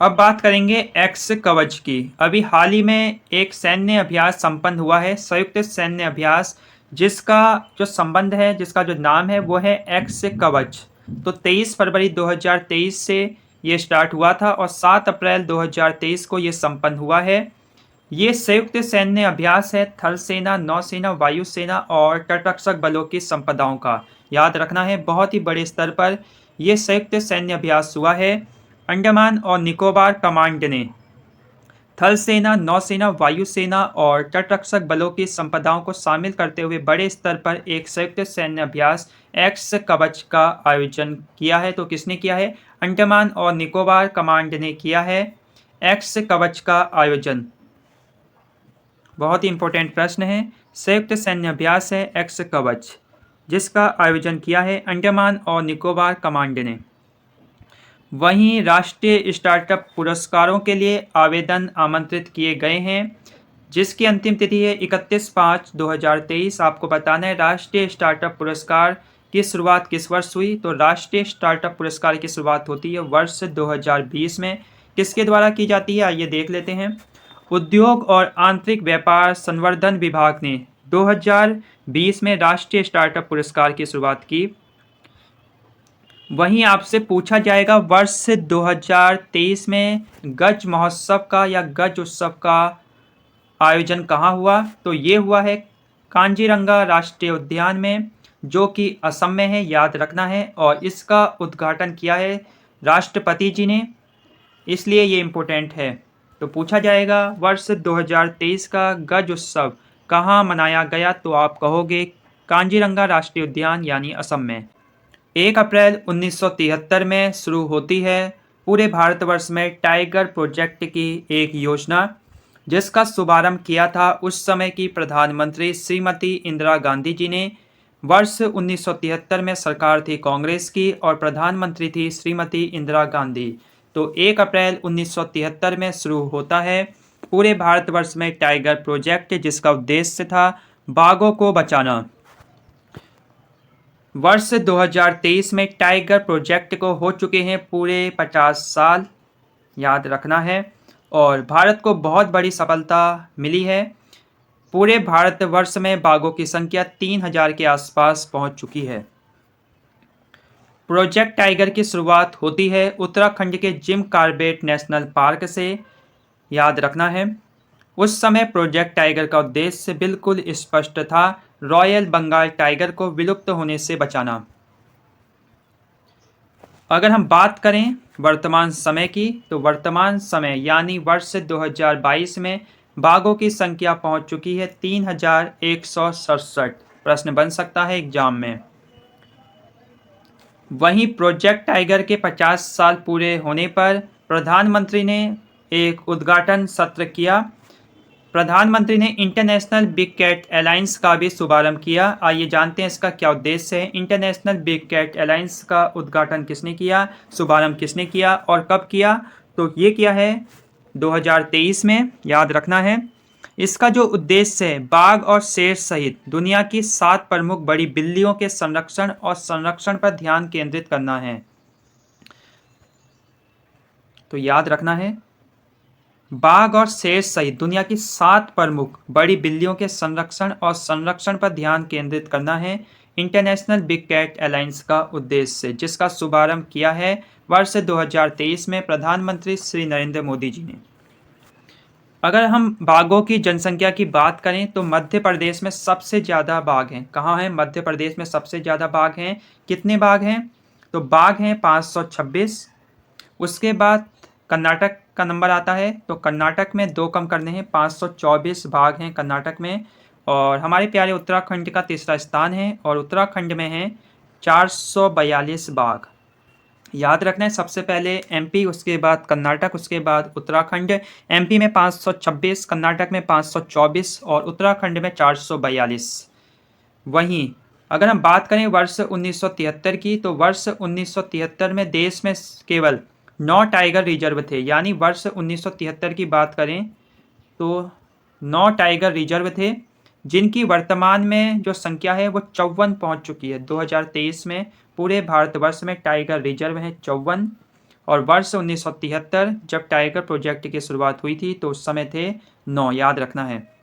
अब बात करेंगे एक्स कवच की। अभी हाल ही में एक सैन्य अभ्यास संपन्न हुआ है, संयुक्त सैन्य अभ्यास, जिसका जो संबंध है, जिसका जो नाम है वो है एक्स कवच। तो 23 फरवरी 2023 से ये स्टार्ट हुआ था और 7 अप्रैल 2023 को ये संपन्न हुआ है। ये संयुक्त सैन्य अभ्यास है थल सेना, नौसेना, वायुसेना और तटरक्षक बलों की संपदाओं का। याद रखना है, बहुत ही बड़े स्तर पर यह संयुक्त सैन्य अभ्यास हुआ है। अंडमान और निकोबार कमांड ने थल सेना, नौसेना, वायुसेना और तटरक्षक बलों की संपदाओं को शामिल करते हुए बड़े स्तर पर एक संयुक्त सैन्य अभ्यास एक्स कवच का आयोजन किया है। तो किसने किया है? अंडमान और निकोबार कमांड ने किया है एक्स कवच का आयोजन। बहुत ही इंपॉर्टेंट प्रश्न है। संयुक्त सैन्य अभ्यास है एक्स कवच, जिसका आयोजन किया है अंडमान और निकोबार कमांड ने। वहीं राष्ट्रीय स्टार्टअप पुरस्कारों के लिए आवेदन आमंत्रित किए गए हैं, जिसकी अंतिम तिथि है 31/5/2023। आपको बताना है राष्ट्रीय स्टार्टअप पुरस्कार की शुरुआत किस वर्ष हुई? तो राष्ट्रीय स्टार्टअप पुरस्कार की शुरुआत होती है वर्ष 2020 में। किसके द्वारा की जाती है, आइए देख लेते हैं। उद्योग और आंतरिक व्यापार संवर्धन विभाग ने 2020 में राष्ट्रीय स्टार्टअप पुरस्कार की शुरुआत की। वहीं आपसे पूछा जाएगा वर्ष 2023 में गज महोत्सव का या गज उत्सव का आयोजन कहाँ हुआ? तो ये हुआ है कांजीरंगा राष्ट्रीय उद्यान में, जो कि असम में है, याद रखना है। और इसका उद्घाटन किया है राष्ट्रपति जी ने, इसलिए ये इम्पोर्टेंट है। तो पूछा जाएगा वर्ष 2023 का गज उत्सव कहाँ मनाया गया? तो आप कहोगे कांजीरंगा राष्ट्रीय उद्यान यानी असम में। 1 अप्रैल 1973 में शुरू होती है पूरे भारतवर्ष में टाइगर प्रोजेक्ट की एक योजना, जिसका शुभारंभ किया था उस समय की प्रधानमंत्री श्रीमती इंदिरा गांधी जी ने। वर्ष 1973 में सरकार थी कांग्रेस की और प्रधानमंत्री थी श्रीमती इंदिरा गांधी। तो 1 अप्रैल 1973 में शुरू होता है पूरे भारतवर्ष में टाइगर प्रोजेक्ट, जिसका उद्देश्य था बाघों को बचाना। वर्ष 2023 में टाइगर प्रोजेक्ट को हो चुके हैं पूरे 50 साल, याद रखना है। और भारत को बहुत बड़ी सफलता मिली है। पूरे भारतवर्ष में बाघों की संख्या 3000 के आसपास पहुंच चुकी है। प्रोजेक्ट टाइगर की शुरुआत होती है उत्तराखंड के जिम कॉर्बेट नेशनल पार्क से, याद रखना है। उस समय प्रोजेक्ट टाइगर का उद्देश्य बिल्कुल स्पष्ट था, रॉयल बंगाल टाइगर को विलुप्त होने से बचाना। अगर हम बात करें वर्तमान समय की, तो वर्तमान समय यानी वर्ष 2022 में बाघों की संख्या पहुंच चुकी है 3167। प्रश्न बन सकता है एग्जाम में। वहीं प्रोजेक्ट टाइगर के 50 साल पूरे होने पर प्रधानमंत्री ने एक उद्घाटन सत्र किया। प्रधानमंत्री ने इंटरनेशनल बिग कैट अलायंस का भी शुभारंभ किया। आइए जानते हैं इसका क्या उद्देश्य है। इंटरनेशनल बिग कैट अलायंस का उद्घाटन किसने किया, शुभारंभ किसने किया और कब किया? तो ये किया है 2023 में, याद रखना है। इसका जो उद्देश्य है बाघ और शेर सहित दुनिया की 7 प्रमुख बड़ी बिल्लियों के संरक्षण पर ध्यान केंद्रित करना है। तो याद रखना है बाघ और शेर सहित दुनिया की 7 प्रमुख बड़ी बिल्लियों के संरक्षण पर ध्यान केंद्रित करना है इंटरनेशनल बिग कैट अलायंस का उद्देश्य, जिसका शुभारंभ किया है वर्ष 2023 में प्रधानमंत्री श्री नरेंद्र मोदी जी ने। अगर हम बाघों की जनसंख्या की बात करें तो मध्य प्रदेश में सबसे ज़्यादा बाघ हैं। कहाँ हैं? मध्य प्रदेश में सबसे ज़्यादा बाघ हैं। कितने बाघ हैं? तो बाघ हैं 526। उसके बाद कर्नाटक का नंबर आता है, तो कर्नाटक में 2 कम करने हैं, 524 बाघ हैं कर्नाटक में। और हमारे प्यारे उत्तराखंड का तीसरा स्थान है और उत्तराखंड में हैं 442 बाघ। याद रखना है सबसे पहले एमपी, उसके बाद कर्नाटक, उसके बाद उत्तराखंड। एमपी में 526, कर्नाटक में 524 और उत्तराखंड में 442। वहीं अगर हम बात करें वर्ष 1973 की, तो वर्ष 1973 में देश में केवल 9 टाइगर रिजर्व थे। यानी वर्ष 1973 की बात करें तो 9 टाइगर रिजर्व थे, जिनकी वर्तमान में जो संख्या है वो 54 पहुंच चुकी है। 2023 में पूरे भारतवर्ष में टाइगर रिजर्व हैं 54। और वर्ष 1973 जब टाइगर प्रोजेक्ट की शुरुआत हुई थी तो उस समय थे 9, याद रखना है।